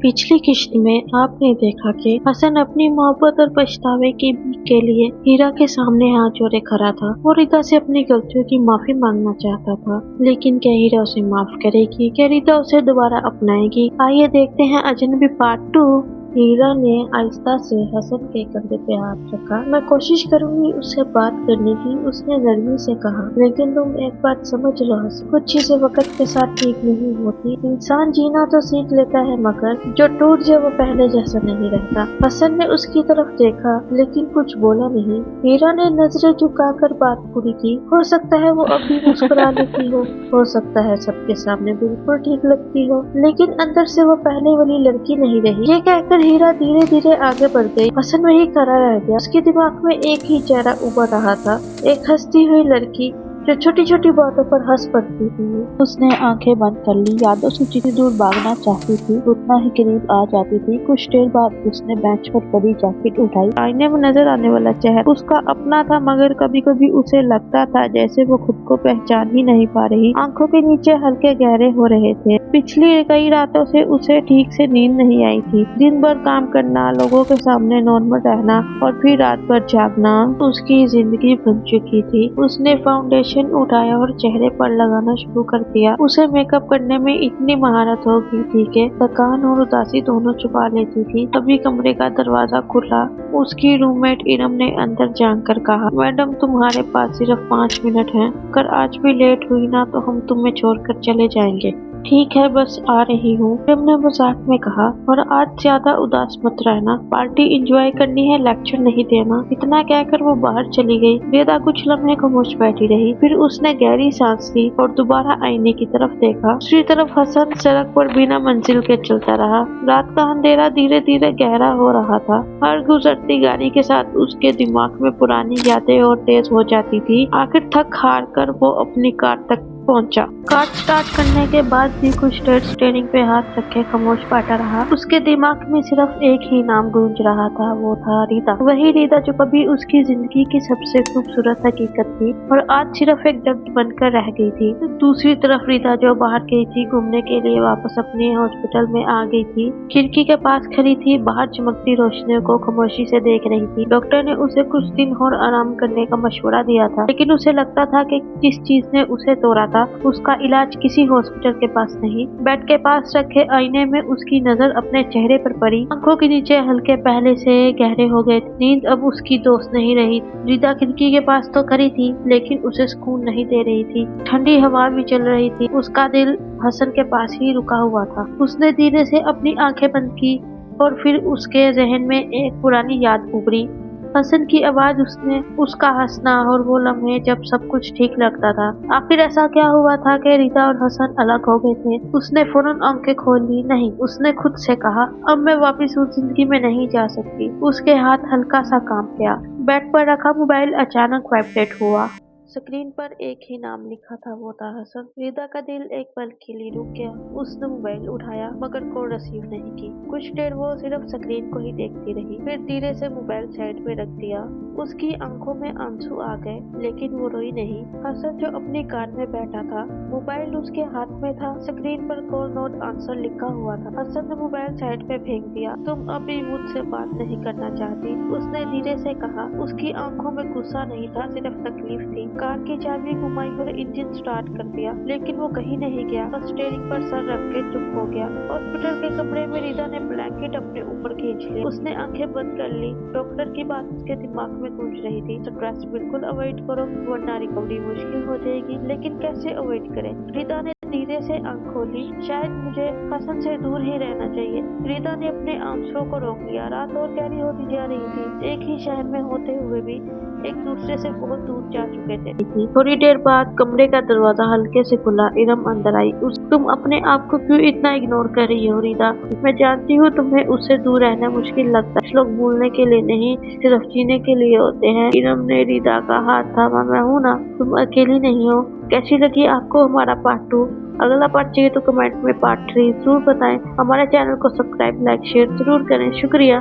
पिछली किश्त में आपने देखा कि हसन अपनी मोहब्बत और पछतावे की भीख के लिए हीरा के सामने हाथ जोड़े खड़ा था और रीता से अपनी गलतियों की माफी मांगना चाहता था। लेकिन क्या हीरा उसे माफ करेगी? क्या रीता उसे दोबारा अपनाएगी? आइए देखते हैं अजनबी पार्ट 2। हीरा ने आहिस्ता से हसन के कंधे पे हाथ रखा। मैं कोशिश करूंगी उससे बात करने की, उसने नरमी से कहा। लेकिन तुम एक बात समझ लो हसन, कुछ चीजें वक्त के साथ ठीक नहीं होती। इंसान जीना तो सीख लेता है मगर जो टूट जाए वो पहले जैसा नहीं रहता। हसन ने उसकी तरफ देखा लेकिन कुछ बोला नहीं। हीरा ने नजरें झुकाकर बात पूरी की। हो सकता है वो अभी मुस्कुरा लेती हो सकता है सबके सामने बिल्कुल ठीक लगती हो, लेकिन अंदर से वो पहले वाली लड़की नहीं रही। ये कहकर हीरा धीरे धीरे आगे बढ़ गई। हसन वही खड़ा रह गया। उसके दिमाग में एक ही चेहरा उभर रहा था, एक हंसती हुई लड़की जो छोटी छोटी बातों पर हंस पड़ती थी। उसने आंखें बंद कर ली। यादों से जितनी दूर भागना चाहती थी उतना ही करीब आ जाती थी। कुछ देर बाद उसने बेंच पर पड़ी जैकेट उठाई। आईने में नजर आने वाला चेहरा उसका अपना था, मगर कभी कभी उसे लगता था जैसे वो खुद को पहचान ही नहीं पा रही। आंखों के नीचे हल्के गहरे हो रहे थे। पिछली कई रातों से उसे ठीक से नींद नहीं आई थी। दिन भर काम करना, लोगों के सामने नॉर्मल रहना और फिर रात भर जागना उसकी जिंदगी बन चुकी थी। उसने फाउंडेशन उठाया और चेहरे पर लगाना शुरू कर दिया। उसे मेकअप करने में इतनी महारत हो गई थी कि थकान और उदासी दोनों छुपा लेती थी। तभी कमरे का दरवाजा खुला। उसकी रूममेट इरम ने अंदर जानकर कहा, मैडम तुम्हारे पास सिर्फ 5 मिनट हैं। अगर आज भी लेट हुई ना तो हम तुम्हें छोड़कर चले जाएंगे। ठीक है, बस आ रही हूँ, इरम ने मजाक में कहा। और आज ज्यादा उदास मत रहना, पार्टी एंजॉय करनी है, लेक्चर नहीं देना। इतना कहकर वो बाहर चली गई। वेदा कुछ लम्हे खामोश बैठी रही। फिर उसने गहरी सांस ली और दोबारा आईने की तरफ देखा। दूसरी तरफ हसन सड़क पर बिना मंजिल के चलता रहा। रात का अंधेरा धीरे धीरे गहरा हो रहा था। हर गुजरती गाड़ी के साथ उसके दिमाग में पुरानी यादें और तेज हो जाती थी। आखिर थक हार कर वो अपनी कार तक पहुंचा। कार स्टार्ट करने के बाद भी कुछ देर स्टीयरिंग पे हाथ रखे खामोश बैठा रहा। उसके दिमाग में सिर्फ एक ही नाम गूंज रहा था, वो था रीता। वही रीता जो कभी उसकी जिंदगी की सबसे खूबसूरत हकीकत थी और आज सिर्फ एक दर्द बनकर रह गई थी। दूसरी तरफ रीता जो बाहर गई थी घूमने के लिए, वापस अपने हॉस्पिटल में आ गई थी। खिड़की के पास खड़ी थी, बाहर चमकती रोशनियों को खामोशी से देख रही थी। डॉक्टर ने उसे कुछ दिन और आराम करने का मशवरा दिया था, लेकिन उसे लगता था कि जिस चीज ने उसे तोड़ा था उसका इलाज किसी हॉस्पिटल के पास नहीं। बेड के पास रखे आईने में उसकी नजर अपने चेहरे पर पड़ी। आंखों के नीचे हल्के पहले से गहरे हो गए थे। नींद अब उसकी दोस्त नहीं रही। रीता खिड़की के पास तो खड़ी थी लेकिन उसे सुकून नहीं दे रही थी। ठंडी हवा भी चल रही थी। उसका दिल हसन के पास ही रुका हुआ था। उसने धीरे से अपनी आंखें बंद की और फिर उसके जहन में एक पुरानी याद उभरी। हसन की आवाज, उसने उसका हंसना और वो लम्हे जब सब कुछ ठीक लगता था। आखिर ऐसा क्या हुआ था कि रीता और हसन अलग हो गए थे? उसने फौरन आंखें खोल ली। नहीं, उसने खुद से कहा, अब मैं वापस उस जिंदगी में नहीं जा सकती। उसके हाथ हल्का सा कांप गया। बेड पर रखा मोबाइल अचानक वाइब्रेट हुआ। स्क्रीन पर एक ही नाम लिखा था, वो था हसन। रीता का दिल एक पल के लिए रुक गया। उसने मोबाइल उठाया मगर कॉल रिसीव नहीं की। कुछ देर वो सिर्फ स्क्रीन को ही देखती रही, फिर धीरे से मोबाइल साइड में रख दिया। उसकी आंखों में आंसू आ गए लेकिन वो रोई नहीं। हसन जो अपनी कार में बैठा था, मोबाइल उसके हाथ में था। स्क्रीन पर कॉल नॉट आंसर लिखा हुआ था। हसन ने मोबाइल साइड पे फेंक दिया। तुम अभी मुझसे बात नहीं करना चाहती? उसने धीरे से कहा। उसकी आंखों में गुस्सा नहीं था, सिर्फ तकलीफ थी। कार की चाबी घुमाई और इंजन स्टार्ट कर दिया, लेकिन वो कहीं नहीं गया। बस स्टीयरिंग पर सर रख के चुप हो गया। हॉस्पिटल के कमरे में रीता ने ब्लैंकेट अपने ऊपर खींच ली। उसने आंखें बंद कर ली। डॉक्टर की बात उसके दिमाग में गूंज रही थी, स्ट्रेस बिल्कुल अवॉइड करो वरना रिकवरी मुश्किल हो जाएगी। लेकिन कैसे अवॉइड करें? रीता ने धीरे से आंख खोली। शायद मुझे हसन से दूर ही रहना चाहिए। रीता ने अपने आंसुओं को रोक लिया। रात और गहरी होती जा रही थी। एक ही शहर में होते हुए भी एक दूसरे से बहुत दूर जा चुके थे। थोड़ी देर बाद कमरे का दरवाजा हल्के से खुला। इरम अंदर आई। तुम अपने आप को क्यों इतना इग्नोर कर रही हो रीता? मैं जानती हूँ तुम्हें उससे दूर रहना मुश्किल लगता है। लोग भूलने के लिए नहीं, सिर्फ जीने के लिए होते हैं। इरम ने रीता का हाथ थामा। मैं हूँ ना, तुम अकेली नहीं हो। कैसी लगी आपको हमारा पार्ट 2? अगला पार्ट चाहिए तो कमेंट में पार्ट 3 जरूर बताएं। हमारे चैनल को सब्सक्राइब, लाइक, शेयर जरूर करें। शुक्रिया।